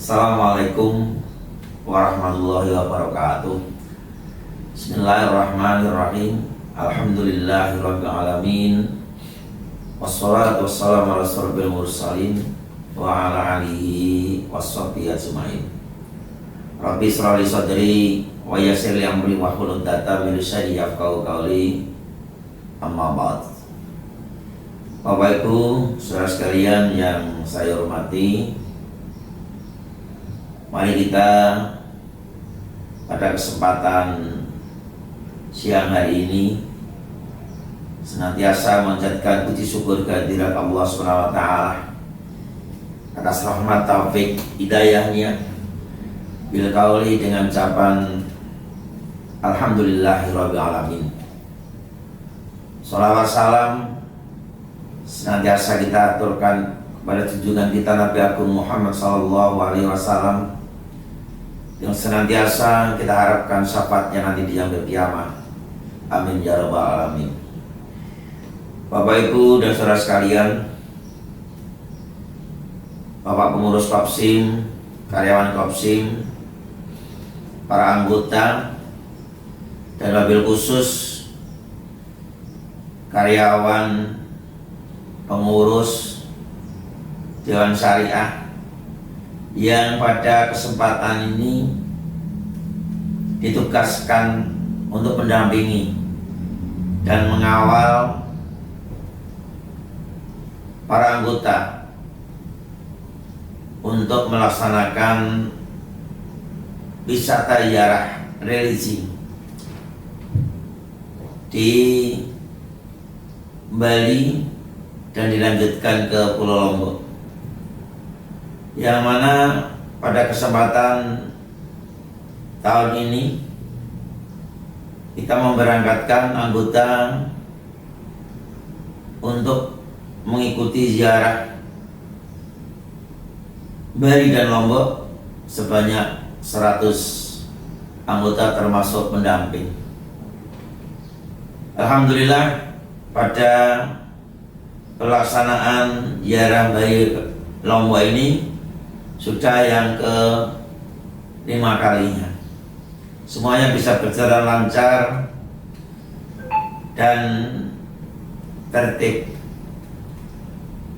Assalamualaikum warahmatullahi wabarakatuh. Bismillahirrahmanirrahim. Alhamdulillahirabbil alamin. Wassalatu wassalamu ala asyrofil mursalin wa ala alihi washabbihi ajmain. Rabbi shrah li sadri wa yassir li amri wahlul 'uqdatam min lisani yafqahu qawli. Amma ba'd. Bapak Ibu, saudara sekalian yang saya hormati, mari kita pada kesempatan siang hari ini senantiasa menjadikan puji syukur kehadirat Allah SWT atas rahmat taufik hidayahnya bil qauli dengan ucapan alhamdulillahirabbil alamin. Shalawat salam senantiasa kita aturkan kepada junjungan kita Nabi Agung Muhammad SAW yang senantiasa kita harapkan syafaatnya nanti di yaumil qiyamah. Amin ya rabbal alamin. Bapak Ibu dan saudara sekalian, Bapak pengurus Kopsim, karyawan Kopsim, para anggota dan wabil khusus karyawan pengurus Dewan Syariah yang pada kesempatan ini ditugaskan untuk mendampingi dan mengawal para anggota untuk melaksanakan wisata ziarah religi di Bali dan dilanjutkan ke Pulau Lombok, yang mana pada kesempatan tahun ini kita memberangkatkan anggota untuk mengikuti ziarah Bali dan Lombok sebanyak 100 anggota termasuk pendamping. Alhamdulillah pada pelaksanaan ziarah Bali Lombok ini sudah yang ke-5 kalinya. Semuanya bisa berjalan lancar dan tertib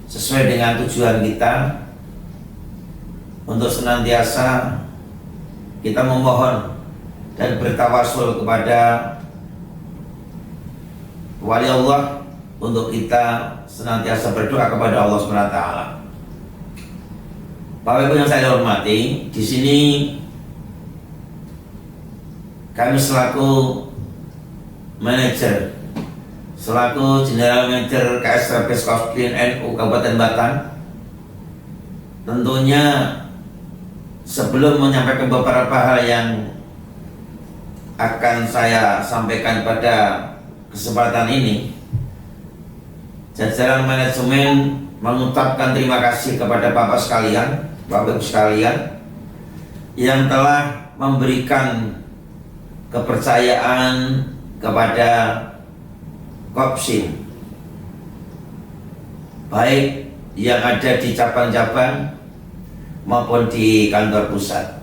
sesuai dengan tujuan kita untuk senantiasa kita memohon dan bertawasul kepada wali Allah untuk kita senantiasa berdoa kepada Allah SWT. Bapak Ibu yang saya hormati, di sini kami selaku manajer, selaku General Manager KSRP Kopsim NU Kabupaten Batang, tentunya sebelum menyampaikan beberapa hal yang akan saya sampaikan pada kesempatan ini, jajaran manajemen mengucapkan terima kasih kepada Bapak sekalian, Bapak Ibu sekalian yang telah memberikan kepercayaan kepada Kopsim, baik yang ada di cabang-cabang maupun di kantor pusat.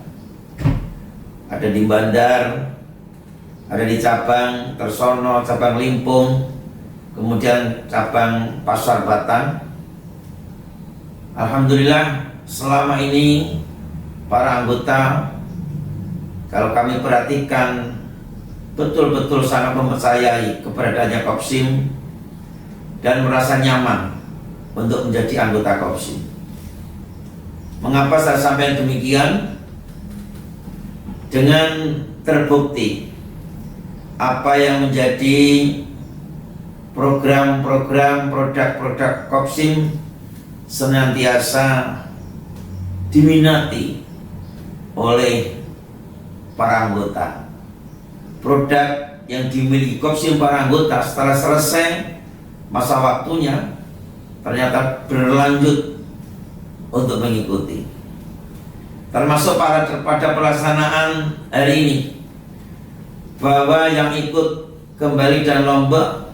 Ada di Bandar, ada di cabang Tersono, cabang Limpung, kemudian cabang Pasar Batang. Alhamdulillah selama ini para anggota, kalau kami perhatikan, betul-betul sangat mempercayai keberadaannya Kopsim dan merasa nyaman untuk menjadi anggota Kopsim. Mengapa saya sampaikan demikian? Dengan terbukti apa yang menjadi program-program, produk-produk Kopsim senantiasa diminati oleh para anggota. Produk yang dimiliki Kopsim para anggota setelah selesai masa waktunya ternyata berlanjut untuk mengikuti, termasuk pada pelaksanaan hari ini, bahwa yang ikut kembali dan Lombok,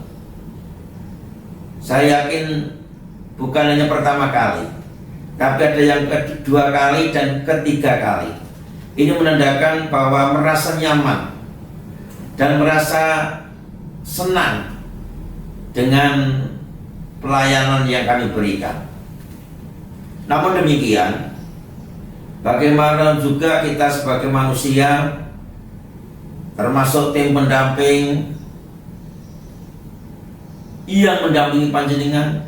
saya yakin bukan hanya pertama kali, tapi ada yang kedua kali dan ketiga kali. Ini menandakan bahwa merasa nyaman dan merasa senang dengan pelayanan yang kami berikan. Namun demikian, bagaimana juga kita sebagai manusia, termasuk tim pendamping yang mendampingi panjenengan,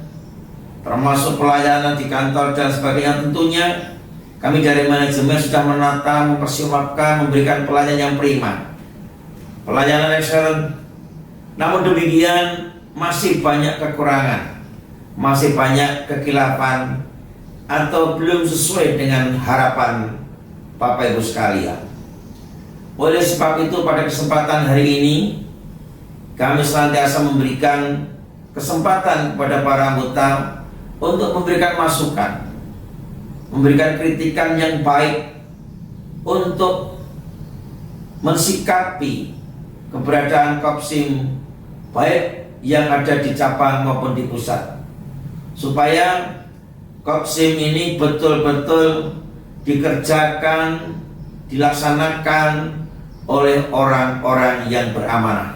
termasuk pelayanan di kantor dan sebagainya, tentunya kami dari manajemen sudah menata, mempersiapkan, memberikan pelayanan yang prima, pelayanan excellent. Namun demikian masih banyak kekurangan, masih banyak kekhilafan atau belum sesuai dengan harapan Bapak Ibu sekalian. Oleh sebab itu pada kesempatan hari ini kami senantiasa memberikan kesempatan kepada para anggota untuk memberikan masukan, memberikan kritikan yang baik untuk mensikapi keberadaan Kopsim baik yang ada di cabang maupun di pusat, supaya Kopsim ini betul-betul dikerjakan, dilaksanakan oleh orang-orang yang beramanah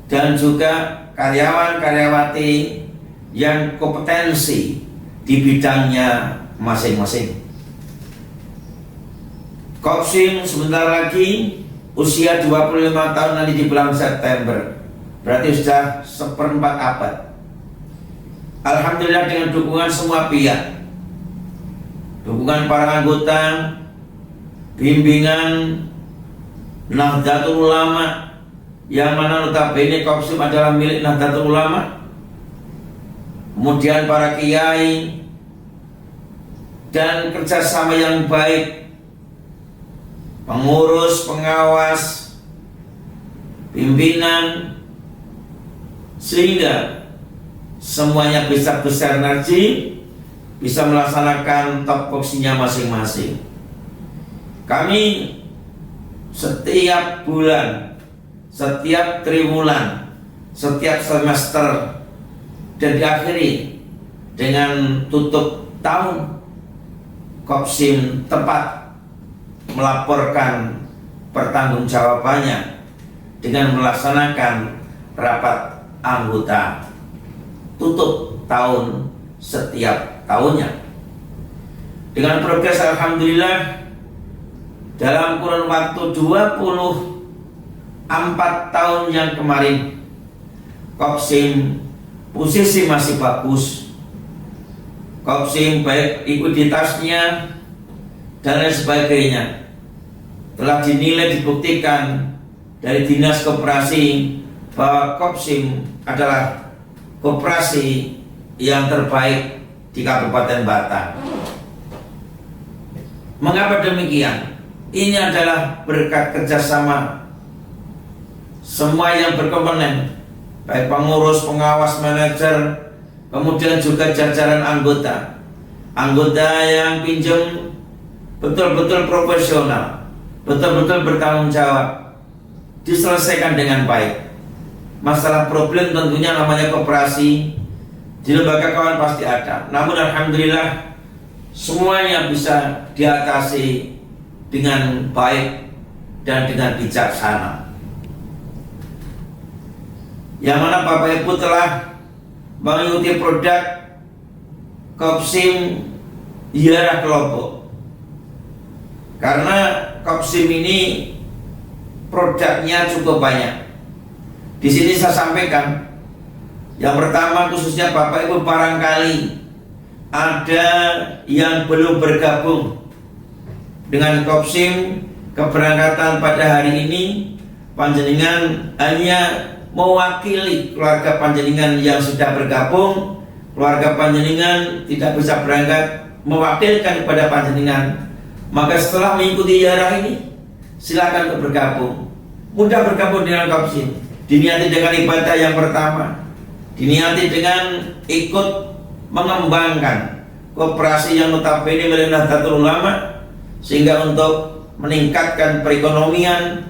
dan juga karyawan-karyawati yang kompetensi di bidangnya masing-masing. Kopsim sebentar lagi usia 25 tahun nanti di bulan September, berarti sudah seperempat abad. Alhamdulillah dengan dukungan semua pihak, dukungan para anggota, bimbingan Nahdlatul Ulama, yang mana notabene Kopsim adalah milik Nahdlatul Ulama, kemudian para kiai, dan kerjasama yang baik pengurus, pengawas, pimpinan, sehingga semuanya bisa bersinergi, bisa melaksanakan tupoksinya masing-masing. Kami setiap bulan, setiap triwulan, setiap semester, dan diakhiri dengan tutup tahun, Kopsim tepat melaporkan pertanggungjawabannya dengan melaksanakan rapat anggota tutup tahun setiap tahunnya. Dengan progres alhamdulillah dalam kurun waktu 24 tahun yang kemarin, Kopsim posisi masih bagus. Kopsim baik likuiditasnya dan lain sebagainya telah dinilai, dibuktikan dari Dinas Koperasi bahwa Kopsim adalah koperasi yang terbaik di Kabupaten Batang. Mengapa demikian? Ini adalah berkat kerjasama semua yang berkomponen, baik pengurus, pengawas, manajer, kemudian juga jajaran anggota. Anggota yang pinjam betul-betul profesional, betul-betul bertanggung jawab, diselesaikan dengan baik. Masalah problem tentunya namanya koperasi, di lembaga kawan pasti ada. Namun alhamdulillah semuanya bisa diatasi dengan baik dan dengan bijaksana. Yang mana Bapak Ibu telah mengikuti produk Kopsim Ziarah ke Lombok. Karena Kopsim ini produknya cukup banyak. Di sini saya sampaikan, yang pertama khususnya Bapak Ibu barangkali ada yang belum bergabung dengan Kopsim keberangkatan pada hari ini. Panjenengan hanya mewakili keluarga panjenengan yang sudah bergabung. Keluarga panjenengan tidak bisa berangkat mewakilkan kepada panjenengan. Maka setelah mengikuti ziarah ini, silakan untuk bergabung. Mudah bergabung dengan Kopsim. Diniati dengan ibadah yang pertama, diniati dengan ikut mengembangkan koperasi yang notabene milik Nahdlatul Ulama, sehingga untuk meningkatkan perekonomian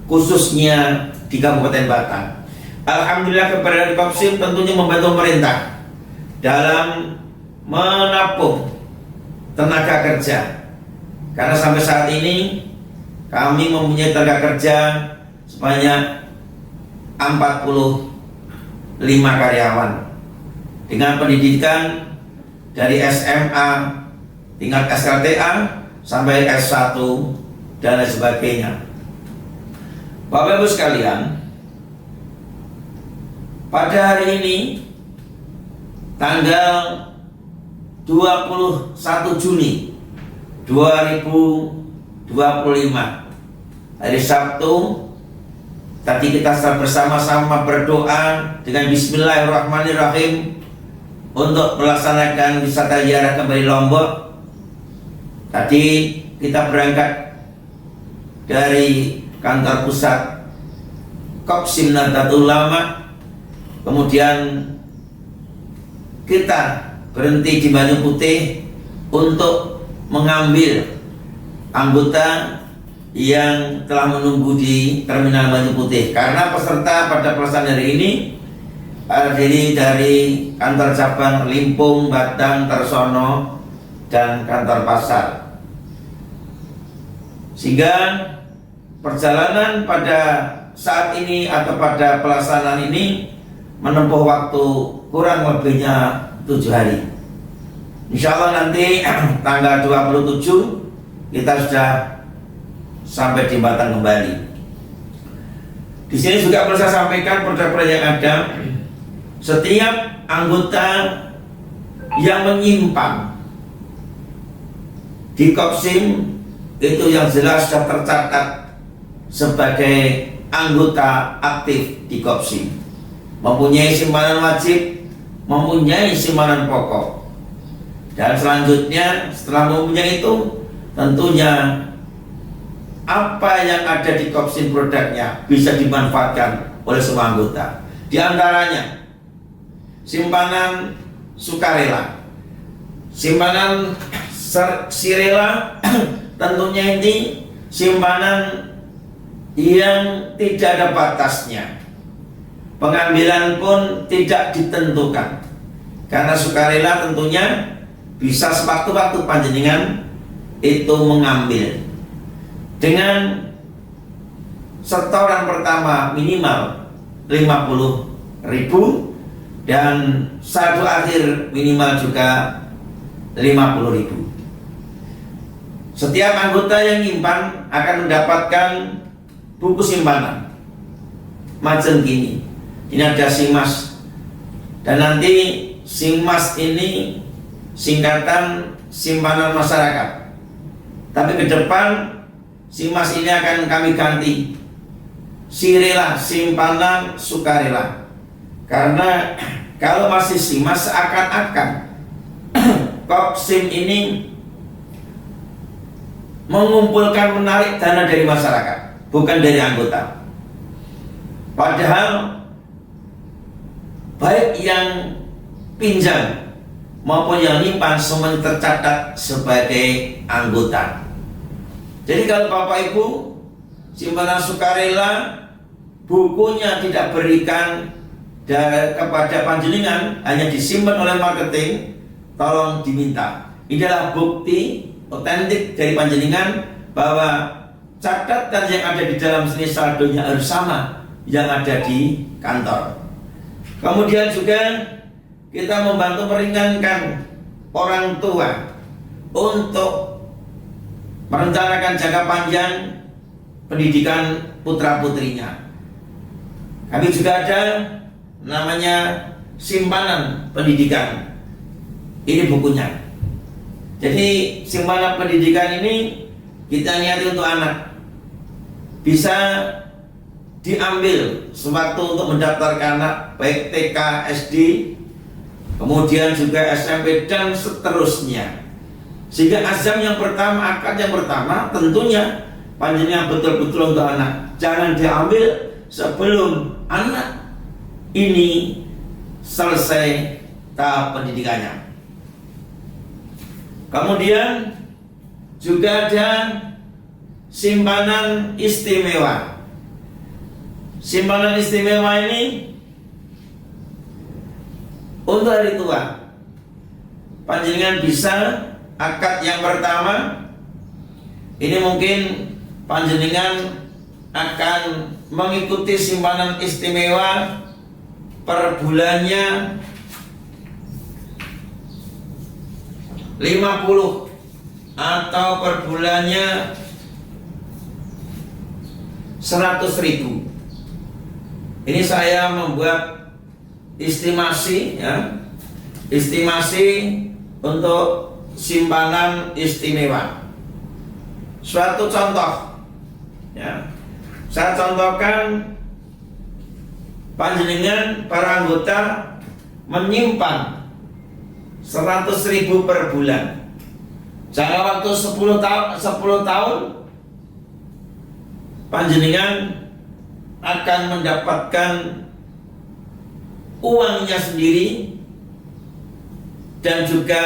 khususnya di Kabupaten Batang. Alhamdulillah keberadaan Kopsim tentunya membantu pemerintah dalam menabung tenaga kerja, karena sampai saat ini kami mempunyai tenaga kerja sebanyak 45 karyawan dengan pendidikan dari SMA tingkat SLTA sampai S1 dan lain sebagainya. Bapak Ibu sekalian, pada hari ini tanggal 21 Juni 2025, hari Sabtu, tadi kita bersama-sama berdoa dengan Bismillahirrahmanirrahim untuk melaksanakan wisata ziarah kembali Lombok. Tadi kita berangkat dari kantor pusat Kopsim Nahdlatul Ulama, kemudian kita berhenti di Banyu Putih untuk mengambil anggota yang telah menunggu di Terminal Banyu Putih, karena peserta pada pelaksanaan hari ini terdiri dari kantor cabang Limpung, Batang, Tersono, dan kantor pasar. Sehingga perjalanan pada saat ini atau pada pelaksanaan ini menempuh waktu kurang lebihnya 7 hari. Insya Allah nanti tanggal 27 kita sudah sampai di Batang kembali. Di sini juga perlu saya sampaikan produk-produk yang ada. Setiap anggota yang menyimpang di Kopsim itu yang jelas sudah tercatat sebagai anggota aktif di Kopsim, mempunyai simpanan wajib, mempunyai simpanan pokok, dan selanjutnya setelah mempunyai itu tentunya apa yang ada di Kopsim produknya bisa dimanfaatkan oleh semua anggota. Di antaranya simpanan sukarela, simpanan sirela, tentunya ini simpanan yang tidak ada batasnya, pengambilan pun tidak ditentukan, karena sukarela tentunya bisa sewaktu-waktu panjenengan itu mengambil dengan setoran pertama minimal 50.000 dan saldo akhir minimal juga 50.000. Setiap anggota yang nyimpan akan mendapatkan buku simpanan macam gini. Ini ada SIMAS, dan nanti SIMAS ini singkatan simpanan masyarakat, tapi ke depan SIMAS ini akan kami ganti sirela, simpanan sukarela, karena kalau masih SIMAS seakan-akan Kopsim ini mengumpulkan, menarik dana dari masyarakat, bukan dari anggota. Padahal baik yang pinjam maupun yang nyimpan semuanya tercatat sebagai anggota. Jadi kalau Bapak Ibu simpanan sukarela bukunya tidak berikan kepada panjenengan, hanya disimpan oleh marketing, tolong diminta. Ini adalah bukti otentik dari panjenengan bahwa catatan yang ada di dalam sini saldonya harus sama yang ada di kantor. Kemudian juga kita membantu meringankan orang tua untuk merencanakan jangka panjang pendidikan putra-putrinya. Kami juga ada namanya simpanan pendidikan. Ini bukunya. Jadi simpanan pendidikan ini kita niati untuk anak, bisa diambil sewaktu untuk mendaftarkan anak, baik TK, SD, kemudian juga SMP dan seterusnya. Sehingga azam yang pertama, akad yang pertama tentunya panjenengan betul-betul untuk anak. Jangan diambil sebelum anak ini selesai tahap pendidikannya. Kemudian juga ada simpanan istimewa. Simpanan istimewa ini untuk hari tua. panjenengan bisa akad yang pertama. Ini mungkin panjenengan akan mengikuti simpanan istimewa per bulannya 50 atau per bulannya 100.000. Ini saya membuat estimasi ya, estimasi untuk simpanan istimewa. Suatu contoh ya, saya contohkan panjenengan para anggota menyimpan 100.000 per bulan. Jangka waktu 10 tahun panjenengan akan mendapatkan uangnya sendiri dan juga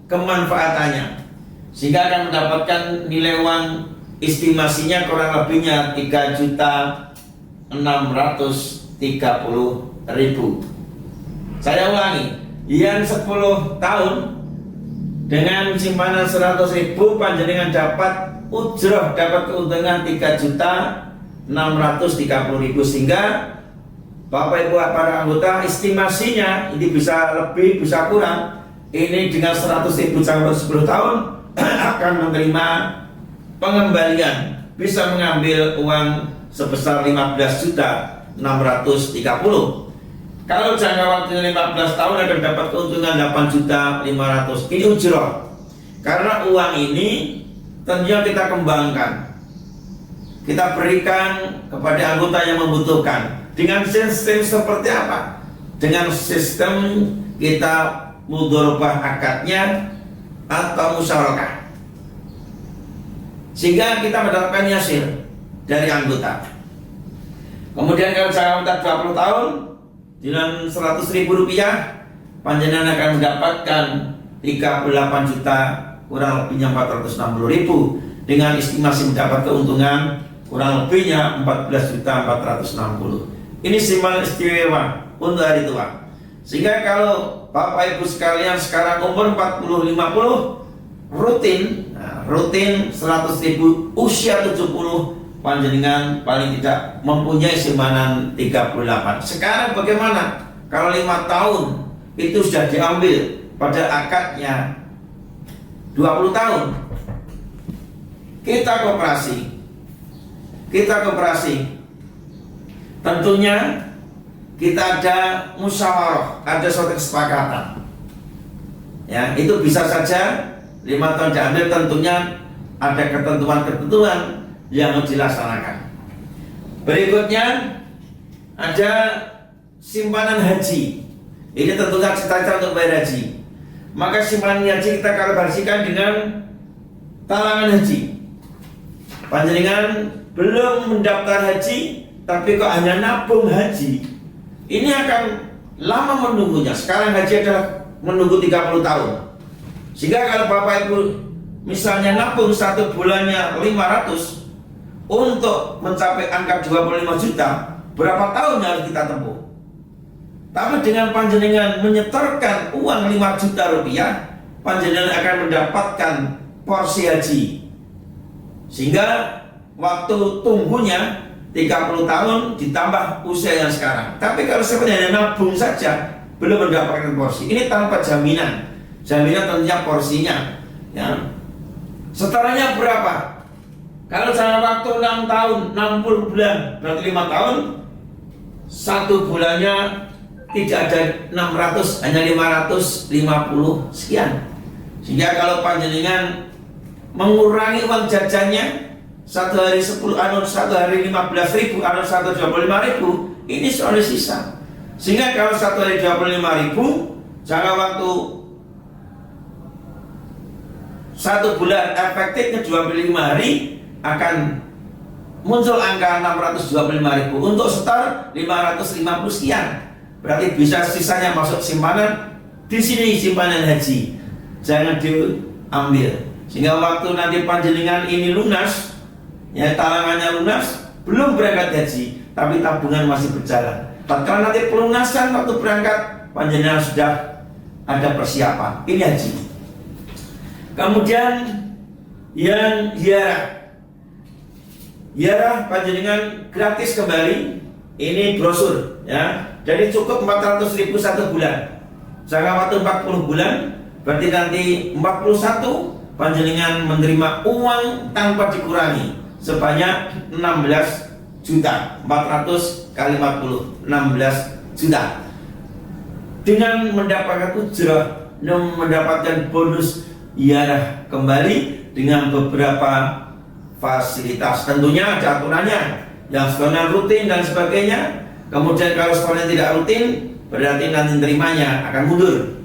kemanfaatannya, sehingga akan mendapatkan nilai uang estimasinya kurang lebihnya 3.630.000. Saya ulangi, yang 10 tahun dengan simpanan 100.000 panjenengan dapat ujroh, dapat keuntungan 3.630.000, sehingga Bapak Ibu para anggota estimasinya ini bisa lebih bisa kurang. Ini dengan 100.000 jangka 10 tahun akan menerima pengembalian, bisa mengambil uang sebesar 15.630.000. Kalau jangka waktunya 15 tahun akan dapat keuntungan 8.500.000. Ini ujroh. Karena uang ini tentunya kita kembangkan, kita berikan kepada anggota yang membutuhkan. Dengan sistem seperti apa? Dengan sistem kita mudharabah akadnya atau musyarakah, sehingga kita mendapatkan hasil dari anggota. Kemudian kalau jangka waktu 20 tahun dengan 100.000 rupiah, panjenengan akan mendapatkan 38 juta kurang lebihnya 460.000, dengan estimasi mendapat keuntungan kurang lebihnya 14.460.000. Ini simpanan istimewa untuk hari tua. Sehingga kalau Bapak Ibu sekalian sekarang umur 40-50 rutin 100.000, usia 70 panjenengan paling tidak mempunyai simpanan 38. Sekarang bagaimana? Kalau 5 tahun itu sudah diambil pada akadnya 20 tahun. Kita koperasi. Tentunya kita ada musyawarah, ada suatu kesepakatan. Ya, itu bisa saja 5 tahun diambil, tentunya ada ketentuan-ketentuan yang harus dilaksanakan. Berikutnya ada simpanan haji. Ini tentunya cita-cita untuk bayar haji. Maka simpanan haji kita kalibrasikan dengan talangan haji. Panjenengan belum mendaftar haji, tapi kok hanya nabung haji, ini akan lama menunggunya. Sekarang haji adalah menunggu 30 tahun. Sehingga kalau Bapak Ibu misalnya nabung 1 bulannya 500 untuk mencapai angka 25 juta, berapa tahun yang harus kita tempuh? Tapi dengan panjenengan menyetorkan uang 5 juta rupiah, panjenengan akan mendapatkan porsi haji, sehingga waktu tunggunya 30 tahun ditambah usia yang sekarang. Tapi kalau sebenarnya nabung saja belum mendapatkan porsi, ini tanpa jaminan. Jaminan tentunya porsinya ya. Setorannya berapa? Kalau jangka waktu 6 tahun, 60 bulan, berarti 5 tahun, 1 bulannya tidak ada 600, hanya 550 sekian. Sehingga kalau panjenengan mengurangi uang jajannya, 1 hari 10 1 hari 15.000 1 25.000, ini soal sisa. Sehingga kalau 1 hari 25.000, jangka waktu 1 bulan efektifnya 25 hari akan muncul angka 625.000. Untuk setor 550 sekian. Berarti bisa sisanya masuk simpanan. Di sini simpanan haji, jangan diambil. Sehingga waktu nanti panjenengan ini lunas, ya talangannya lunas, belum berangkat haji, tapi tabungan masih berjalan. Tatkala nanti pelunasan waktu berangkat, panjenengan sudah ada persiapan. Ini haji. Kemudian yang ziarah panjenengan gratis kembali. Ini brosur ya. Jadi cukup 400.000 satu bulan. Jangka waktu 40 bulan, berarti nanti 41 panjenengan menerima uang tanpa dikurangi sebanyak 16 juta. 400 kali 40, 16 juta. Dengan mendapatkan ujrah, mendapatkan bonus ziarah kembali dengan beberapa fasilitas. Tentunya ada aturannya, yang sekalian rutin dan sebagainya. Kemudian kalau sekalian tidak rutin, berarti nanti terimanya akan mundur.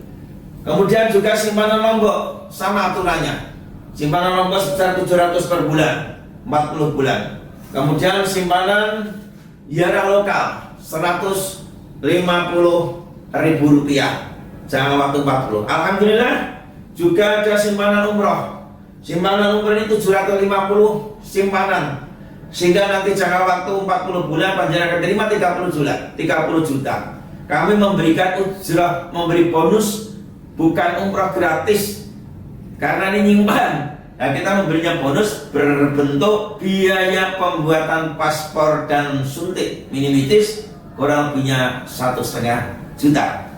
Kemudian juga simpanan Lombok, sama aturannya. Simpanan Lombok sebesar 700 per bulan, 40 bulan. Kemudian simpanan ziarah lokal 150.000 rupiah, jangka waktu 40. Alhamdulillah juga ada simpanan umroh. Simpanan umroh ini 750 simpanan, sehingga nanti jangka waktu 40 bulan panjenengan akan terima 30 juta. Kami memberikan ujrah, memberi bonus, bukan umroh gratis karena ini nyimpan. Nah, kita memberinya bonus berbentuk biaya pembuatan paspor dan suntik minimis kurang lebihnya 1,5 juta.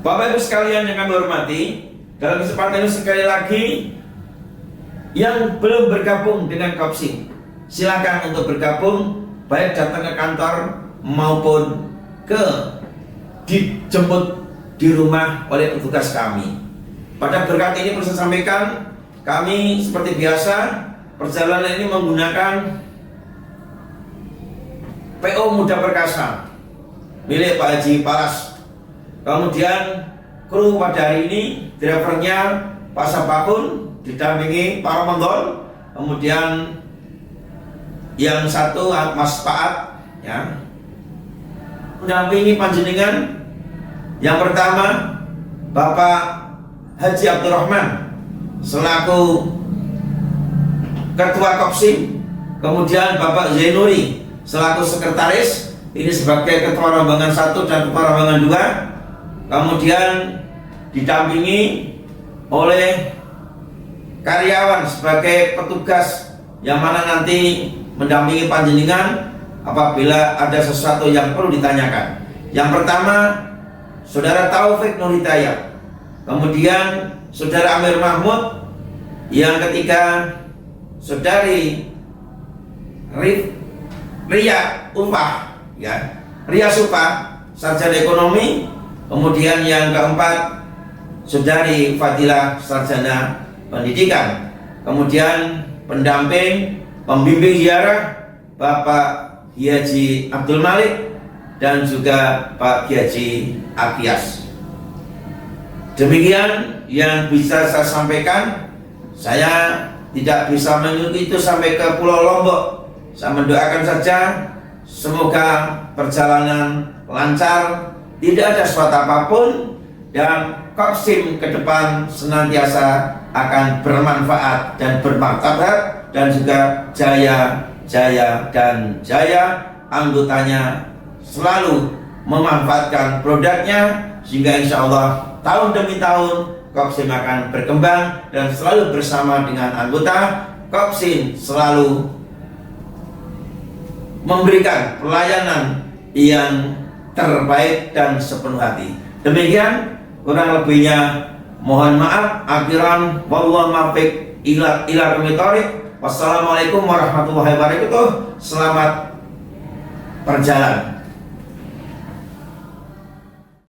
Bapak Ibu sekalian yang kami hormati, dalam kesempatan ini sekali lagi, yang belum bergabung dengan Kopsim, silakan untuk bergabung, baik datang ke kantor maupun dijemput di rumah oleh petugas kami. Pada berkat ini perlu saya sampaikan, kami seperti biasa perjalanan ini menggunakan PO Muda Perkasa milik Pak Haji Paras. Kemudian kru pada hari ini drivernya Pak Sabakun didampingi Pak Ramondol. Kemudian yang satu Mas Paat ya, mendampingi panjenengan. Yang pertama Bapak Haji Abdurrahman selaku Ketua Kopsim, kemudian Bapak Zainuri selaku Sekretaris, ini sebagai Ketua Rombongan 1 dan Ketua Rombongan 2, kemudian didampingi oleh karyawan sebagai petugas yang mana nanti mendampingi panjenengan apabila ada sesuatu yang perlu ditanyakan. Yang pertama Saudara Taufik Nur Hidayat, kemudian Saudara Amir Mahmud, yang ketiga Saudari Ria Upah ya, Ria Supah, sarjana ekonomi. Kemudian yang keempat Saudari Fadilah, sarjana pendidikan. Kemudian pendamping pembimbing ziarah Bapak Haji Abdul Malik dan juga Pak Haji Akias. Demikian yang bisa saya sampaikan. Saya tidak bisa mengikuti itu sampai ke Pulau Lombok. Saya mendoakan saja semoga perjalanan lancar, tidak ada suatu apapun, dan Kopsim ke depan senantiasa akan bermanfaat dan bermartabat, dan juga jaya dan jaya. Anggotanya selalu memanfaatkan produknya, sehingga insya Allah tahun demi tahun Kopsim akan berkembang dan selalu bersama dengan anggota. Kopsim selalu memberikan pelayanan yang terbaik dan sepenuh hati. Demikian kurang lebihnya mohon maaf. Akhiran wallahu muwaffiq ila aqwamit thoriq. Wassalamualaikum warahmatullahi wabarakatuh. Selamat perjalanan.